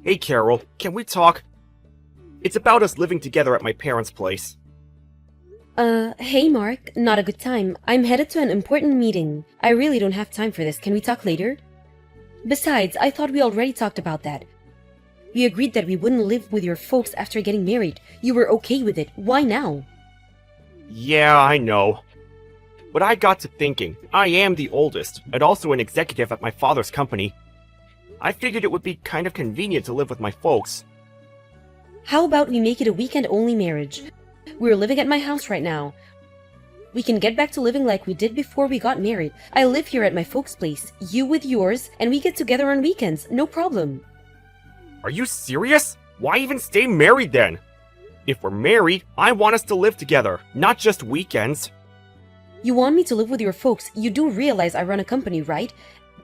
Hey Carol, can we talk? It's about us living together at my parents' place. Hey Mark, not a good time. I'm headed to an important meeting. I really don't have time for this. Can we talk later? Besides, I thought we already talked about that. We agreed that we wouldn't live with your folks after getting married. You were okay with it. Why now? Yeah, I know. But I got to thinking, I am the oldest, and also an executive at my father's company. I figured it would be kind of convenient to live with my folks. How about we make it a weekend-only marriage? We're living at my house right now. We can get back to living like we did before we got married. I live here at my folks' place, you with yours, and we get together on weekends, no problem. Are you serious? Why even stay married then? If we're married, I want us to live together, not just weekends. You want me to live with your folks? You do realize I run a company, right?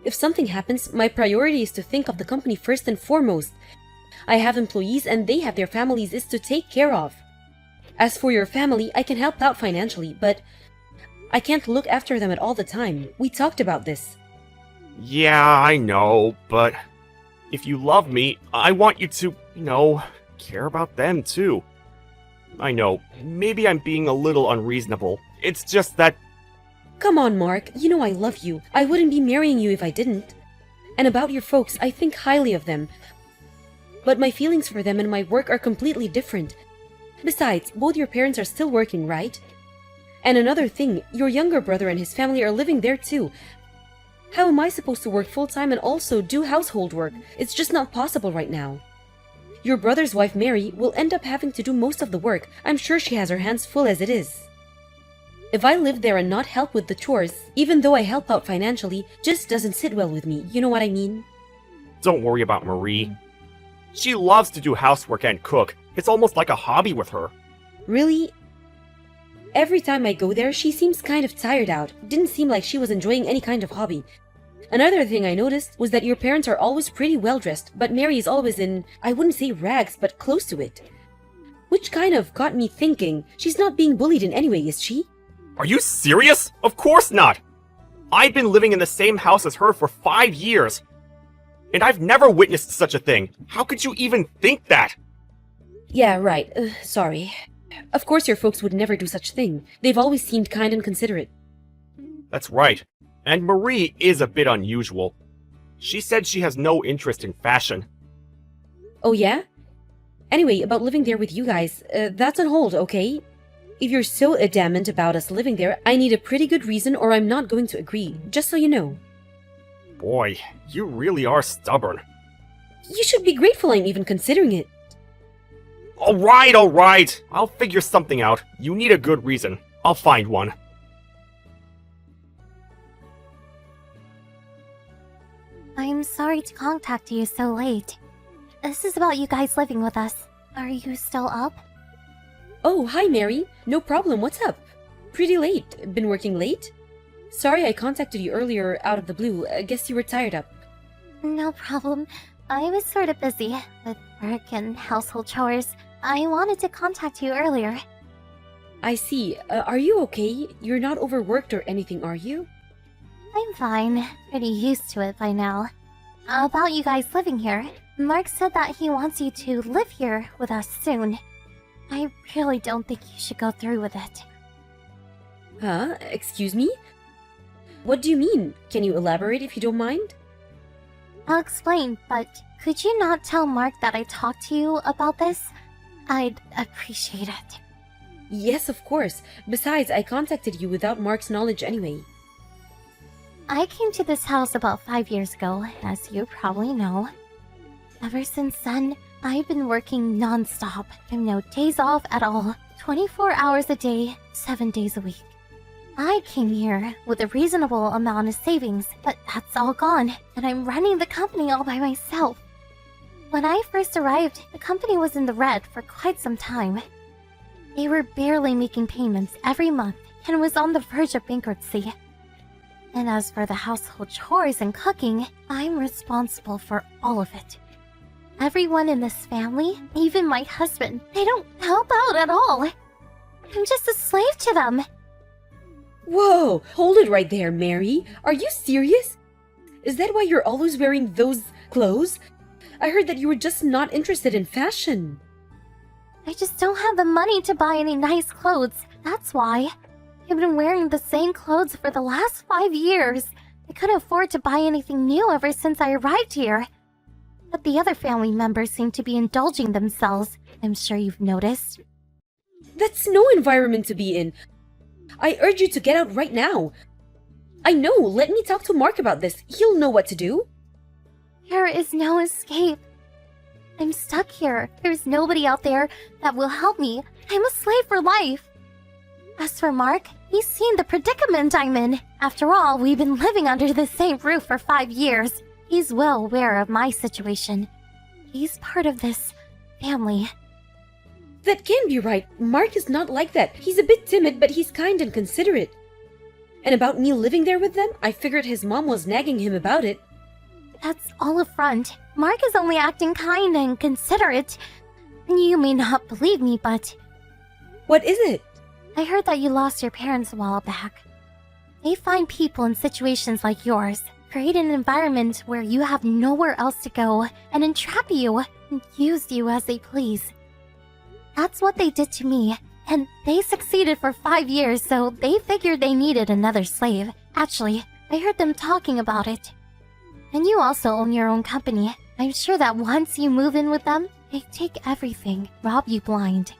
If something happens, my priority is to think of the company first and foremost. I have employees and they have their families is to take care of. As for your family, I can help out financially, but I can't look after them at all the time. We talked about this. Yeah, I know, but if you love me, I want you to, care about them too. I know, maybe I'm being a little unreasonable. It's just that... Come on, Mark. You know I love you. I wouldn't be marrying you if I didn't. And about your folks, I think highly of them. But my feelings for them and my work are completely different. Besides, both your parents are still working, right? And another thing, your younger brother and his family are living there too. How am I supposed to work full-time and also do household work? It's just not possible right now. Your brother's wife, Mary, will end up having to do most of the work. I'm sure she has her hands full as it is. If I live there and not help with the chores, even though I help out financially, just doesn't sit well with me. You know what I mean? Don't worry about Marie. She loves to do housework and cook. It's almost like a hobby with her. Really? Every time I go there, she seems kind of tired out. Didn't seem like she was enjoying any kind of hobby. Another thing I noticed was that your parents are always pretty well dressed, but Mary is always in, I wouldn't say rags, but close to it. Which kind of got me thinking, she's not being bullied in any way, is she? Are you serious? Of course not! I've been living in the same house as her for 5 years. And I've never witnessed such a thing. How could you even think that? Yeah, right. Sorry. Of course your folks would never do such thing. They've always seemed kind and considerate. That's right. And Marie is a bit unusual. She said she has no interest in fashion. Oh yeah? Anyway, about living there with you guys, that's on hold, okay? If you're so adamant about us living there, I need a pretty good reason or I'm not going to agree, just so you know. Boy, you really are stubborn. You should be grateful I'm even considering it. Alright. I'll figure something out. You need a good reason. I'll find one. I'm sorry to contact you so late. This is about you guys living with us. Are you still up? Oh, hi Mary. No problem, what's up? Pretty late. Been working late? Sorry I contacted you earlier out of the blue. I guess you were tired up. No problem. I was sort of busy with work and household chores. I wanted to contact you earlier. I see. Are you okay? You're not overworked or anything, are you? I'm fine. Pretty used to it by now. About you guys living here, Mark said that he wants you to live here with us soon. I really don't think you should go through with it. Huh? Excuse me? What do you mean? Can you elaborate if you don't mind? I'll explain, but could you not tell Mark that I talked to you about this? I'd appreciate it. Yes, of course. Besides, I contacted you without Mark's knowledge anyway. I came to this house about 5 years ago, as you probably know. Ever since then, I've been working non-stop and no days off at all. 24 hours a day, 7 days a week. I came here with a reasonable amount of savings, but that's all gone, and I'm running the company all by myself. When I first arrived, the company was in the red for quite some time. They were barely making payments every month and was on the verge of bankruptcy. And as for the household chores and cooking, I'm responsible for all of it. Everyone in this family, even my husband, they don't help out at all. I'm just a slave to them. Whoa! Hold it right there, Mary. Are you serious? Is that why you're always wearing those clothes? I heard that you were just not interested in fashion. I just don't have the money to buy any nice clothes. That's why. I've been wearing the same clothes for the last 5 years. I couldn't afford to buy anything new ever since I arrived here. But the other family members seem to be indulging themselves. I'm sure you've noticed. That's no environment to be in. I urge you to get out right now. I know, let me talk to Mark about this. He'll know what to do. There is no escape. I'm stuck here. There's nobody out there that will help me. I'm a slave for life. As for Mark, he's seen the predicament I'm in. After all, we've been living under the same roof for 5 years. He's well aware of my situation. He's part of this family. That can't be right. Mark is not like that. He's a bit timid, but he's kind and considerate. And about me living there with them, I figured his mom was nagging him about it. That's all a front. Mark is only acting kind and considerate. You may not believe me, but What is it? I heard that you lost your parents a while back. They find people in situations like yours, create an environment where you have nowhere else to go, and entrap you and use you as they please. That's what they did to me, and they succeeded for 5 years, so they figured they needed another slave. Actually, I heard them talking about it. And you also own your own company. I'm sure that once you move in with them, they take everything, rob you blind.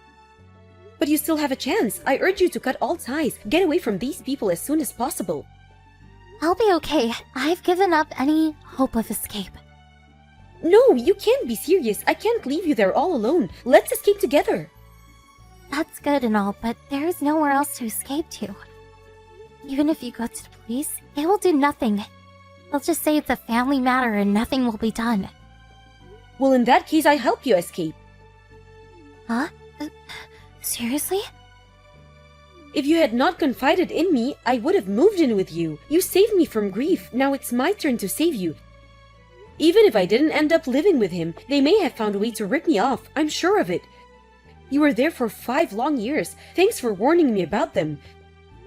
But you still have a chance. I urge you to cut all ties. Get away from these people as soon as possible. I'll be okay. I've given up any hope of escape. No, you can't be serious. I can't leave you there all alone. Let's escape together. That's good and all, but there's nowhere else to escape to. Even if you go to the police, they will do nothing. They'll just say it's a family matter and nothing will be done. Well, in that case, I help you escape. Huh? Seriously? If you had not confided in me, I would have moved in with you. You saved me from grief. Now it's my turn to save you. Even if I didn't end up living with him, they may have found a way to rip me off. I'm sure of it. You were there for 5 long years. Thanks for warning me about them.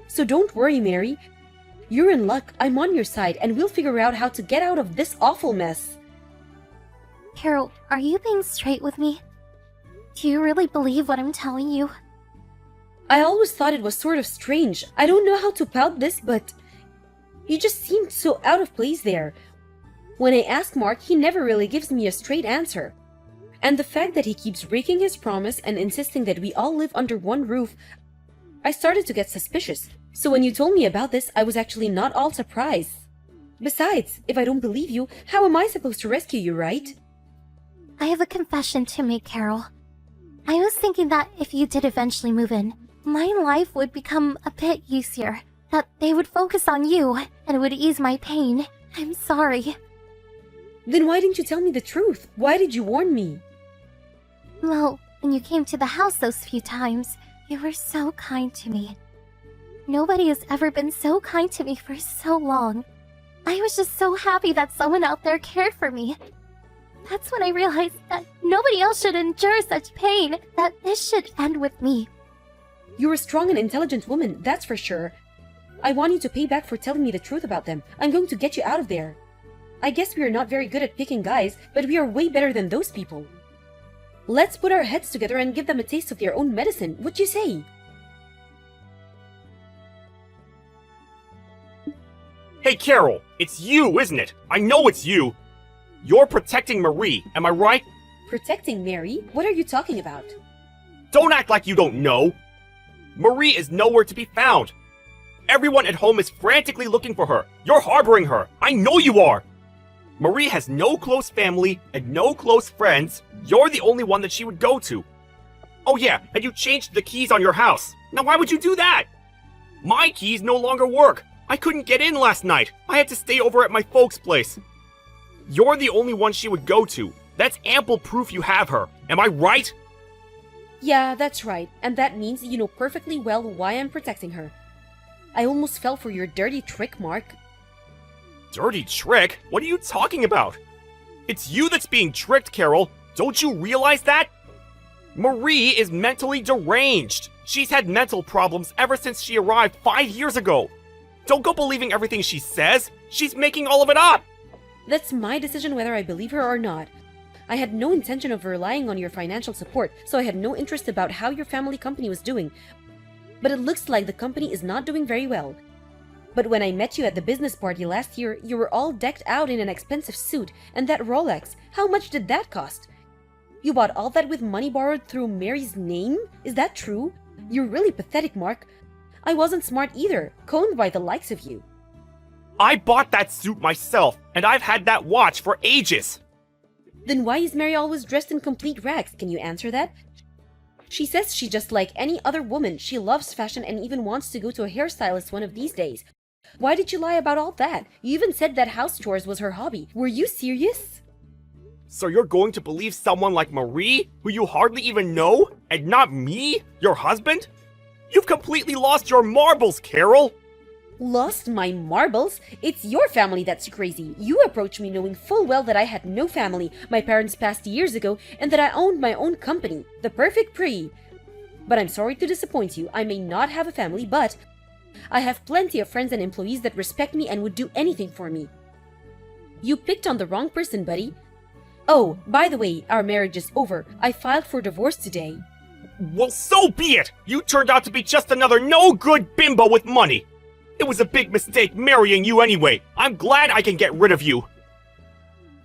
So don't worry, Mary. You're in luck. I'm on your side, and we'll figure out how to get out of this awful mess. Carol, are you being straight with me? Do you really believe what I'm telling you? I always thought it was sort of strange. I don't know how to pout this, but you just seemed so out of place there. When I ask Mark, he never really gives me a straight answer. And the fact that he keeps breaking his promise and insisting that we all live under one roof, I started to get suspicious. So when you told me about this, I was actually not all surprised. Besides, if I don't believe you, how am I supposed to rescue you, right? I have a confession to make, Carol. I was thinking that if you did eventually move in, my life would become a bit easier. That they would focus on you, and it would ease my pain. I'm sorry. Then why didn't you tell me the truth? Why did you warn me? Well, when you came to the house those few times, you were so kind to me. Nobody has ever been so kind to me for so long. I was just so happy that someone out there cared for me. That's when I realized that nobody else should endure such pain, that this should end with me. You're a strong and intelligent woman, that's for sure. I want you to pay back for telling me the truth about them. I'm going to get you out of there. I guess we are not very good at picking guys, but we are way better than those people. Let's put our heads together and give them a taste of their own medicine. What you say? Hey, Carol, it's you, isn't it? I know it's you. You're protecting Marie, am I right? Protecting Mary? What are you talking about? Don't act like you don't know. Marie is nowhere to be found. Everyone at home is frantically looking for her. You're harboring her. I know you are. Marie has no close family and no close friends. You're the only one that she would go to. Oh yeah, and you changed the keys on your house. Now why would you do that? My keys no longer work. I couldn't get in last night. I had to stay over at my folks' place. You're the only one she would go to. That's ample proof you have her. Am I right? Yeah, that's right. And that means you know perfectly well why I'm protecting her. I almost fell for your dirty trick, Mark. Dirty trick? What are you talking about? It's you that's being tricked, Carol. Don't you realize that? Marie is mentally deranged. She's had mental problems ever since she arrived 5 years ago. Don't go believing everything she says. She's making all of it up. That's my decision whether I believe her or not. I had no intention of relying on your financial support, so I had no interest about how your family company was doing. But it looks like the company is not doing very well. But when I met you at the business party last year, you were all decked out in an expensive suit, and that Rolex, how much did that cost? You bought all that with money borrowed through Mary's name? Is that true? You're really pathetic, Mark. I wasn't smart either, coned by the likes of you. I bought that suit myself, and I've had that watch for ages. Then why is Mary always dressed in complete rags? Can you answer that? She says she's just like any other woman. She loves fashion and even wants to go to a hairstylist one of these days. Why did you lie about all that? You even said that house chores was her hobby. Were you serious? So you're going to believe someone like Marie, who you hardly even know, and not me, your husband? You've completely lost your marbles, Carol! Lost my marbles? It's your family that's crazy. You approached me knowing full well that I had no family, my parents passed years ago, and that I owned my own company, the Perfect Pre. But I'm sorry to disappoint you. I may not have a family, but I have plenty of friends and employees that respect me and would do anything for me. You picked on the wrong person, buddy. Oh, by the way, our marriage is over. I filed for divorce today. Well, so be it! You turned out to be just another no-good bimbo with money! It was a big mistake marrying you anyway. I'm glad I can get rid of you.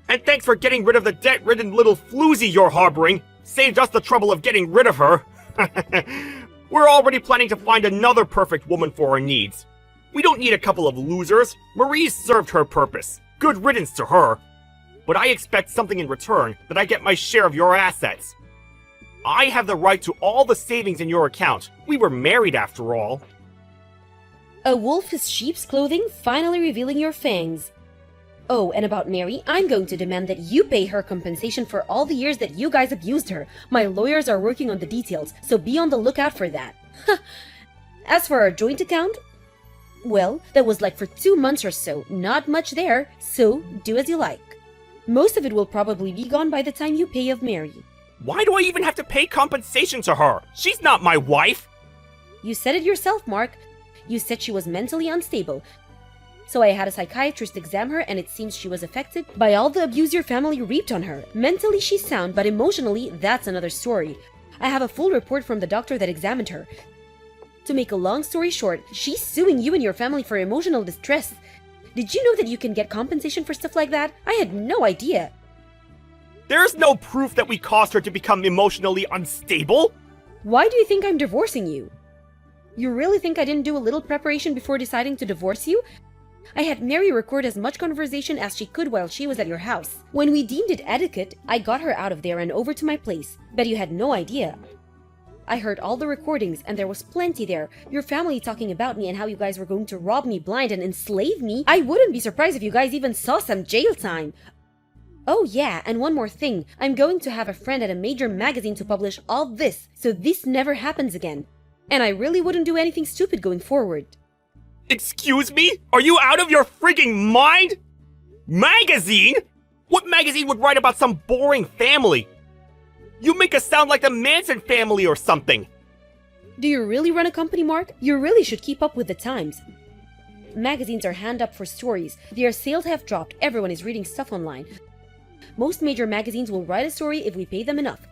And thanks for getting rid of the debt-ridden little floozy you're harboring. Saved us the trouble of getting rid of her. We're already planning to find another perfect woman for our needs. We don't need a couple of losers. Marie's served her purpose. Good riddance to her. But I expect something in return, that I get my share of your assets. I have the right to all the savings in your account. We were married after all. A wolf in sheep's clothing, finally revealing your fangs. Oh, and about Mary, I'm going to demand that you pay her compensation for all the years that you guys abused her. My lawyers are working on the details, so be on the lookout for that. As for our joint account, well, that was like for 2 months or so, not much there, so do as you like. Most of it will probably be gone by the time you pay of Mary. Why do I even have to pay compensation to her? She's not my wife! You said it yourself, Mark. You said she was mentally unstable. So I had a psychiatrist examine her, and it seems she was affected by all the abuse your family reaped on her. Mentally she's sound, but emotionally, that's another story. I have a full report from the doctor that examined her. To make a long story short, she's suing you and your family for emotional distress. Did you know that you can get compensation for stuff like that? I had no idea. There's no proof that we caused her to become emotionally unstable. Why do you think I'm divorcing you? You really think I didn't do a little preparation before deciding to divorce you? I had Mary record as much conversation as she could while she was at your house. When we deemed it etiquette, I got her out of there and over to my place. Bet you had no idea. I heard all the recordings, and there was plenty there. Your family talking about me and how you guys were going to rob me blind and enslave me. I wouldn't be surprised if you guys even saw some jail time. Oh yeah, and one more thing. I'm going to have a friend at a major magazine to publish all this, so this never happens again. And I really wouldn't do anything stupid going forward. Excuse me? Are you out of your frigging mind? Magazine? What magazine would write about some boring family? You make us sound like the Manson family or something. Do you really run a company, Mark? You really should keep up with the times. Magazines are hand up for stories. Their sales have dropped. Everyone is reading stuff online. Most major magazines will write a story if we pay them enough.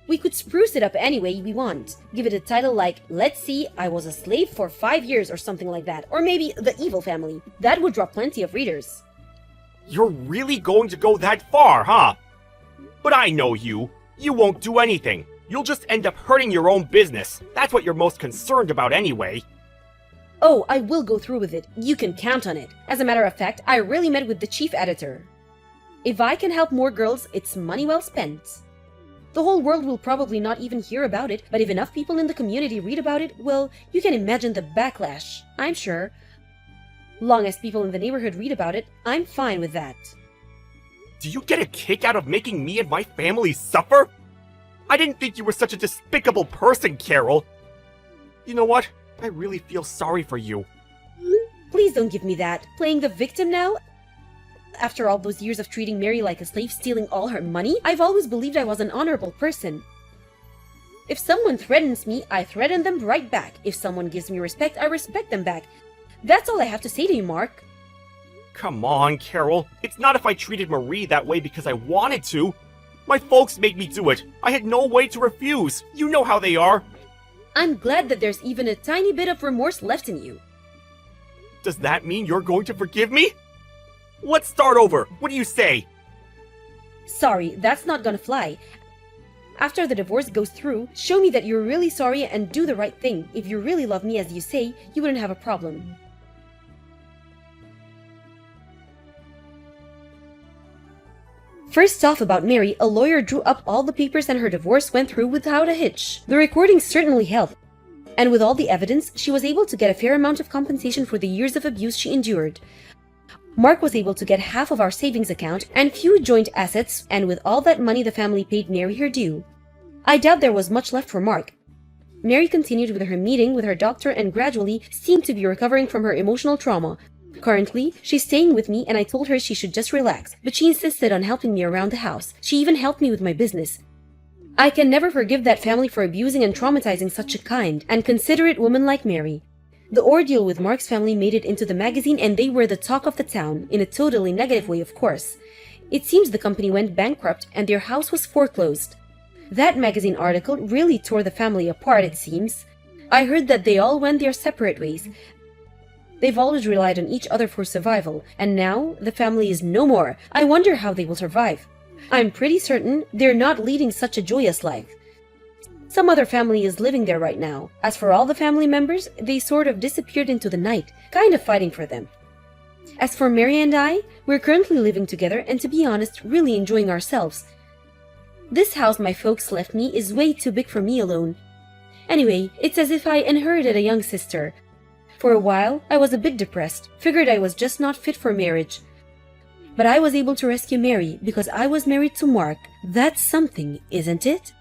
We could spruce it up any way we want. Give it a title like, let's see, I was a slave for 5 years or something like that. Or maybe The Evil Family. That would draw plenty of readers. You're really going to go that far, huh? But I know you. You won't do anything. You'll just end up hurting your own business. That's what you're most concerned about anyway. Oh, I will go through with it. You can count on it. As a matter of fact, I really met with the chief editor. If I can help more girls, it's money well spent. The whole world will probably not even hear about it, but if enough people in the community read about it, well, you can imagine the backlash, I'm sure. Long as people in the neighborhood read about it, I'm fine with that. Do you get a kick out of making me and my family suffer? I didn't think you were such a despicable person, Carol. You know what? I really feel sorry for you. Please don't give me that. Playing the victim now? After all those years of treating Mary like a slave, stealing all her money, I've always believed I was an honorable person. If someone threatens me, I threaten them right back. If someone gives me respect, I respect them back. That's all I have to say to you, Mark. Come on, Carol. It's not if I treated Marie that way because I wanted to. My folks made me do it. I had no way to refuse. You know how they are. I'm glad that there's even a tiny bit of remorse left in you. Does that mean you're going to forgive me? Let's start over. What do you say? Sorry, that's not gonna fly. After the divorce goes through, show me that you're really sorry and do the right thing. If you really love me as you say, you wouldn't have a problem. First off, about Mary, a lawyer drew up all the papers and her divorce went through without a hitch. The recordings certainly helped. And with all the evidence, she was able to get a fair amount of compensation for the years of abuse she endured. Mark was able to get half of our savings account and few joint assets, and with all that money the family paid Mary her due. I doubt there was much left for Mark. Mary continued with her meeting with her doctor and gradually seemed to be recovering from her emotional trauma. Currently, she's staying with me and I told her she should just relax, but she insisted on helping me around the house. She even helped me with my business. I can never forgive that family for abusing and traumatizing such a kind and considerate woman like Mary. The ordeal with Mark's family made it into the magazine and they were the talk of the town, in a totally negative way of course. It seems the company went bankrupt and their house was foreclosed. That magazine article really tore the family apart, it seems. I heard that they all went their separate ways. They've always relied on each other for survival, and now the family is no more. I wonder how they will survive. I'm pretty certain they're not leading such a joyous life. Some other family is living there right now. As for all the family members, they sort of disappeared into the night, kind of fighting for them. As for Mary and I, we're currently living together and to be honest, really enjoying ourselves. This house my folks left me is way too big for me alone. Anyway, it's as if I inherited a young sister. For a while, I was a bit depressed, figured I was just not fit for marriage. But I was able to rescue Mary because I was married to Mark. That's something, isn't it?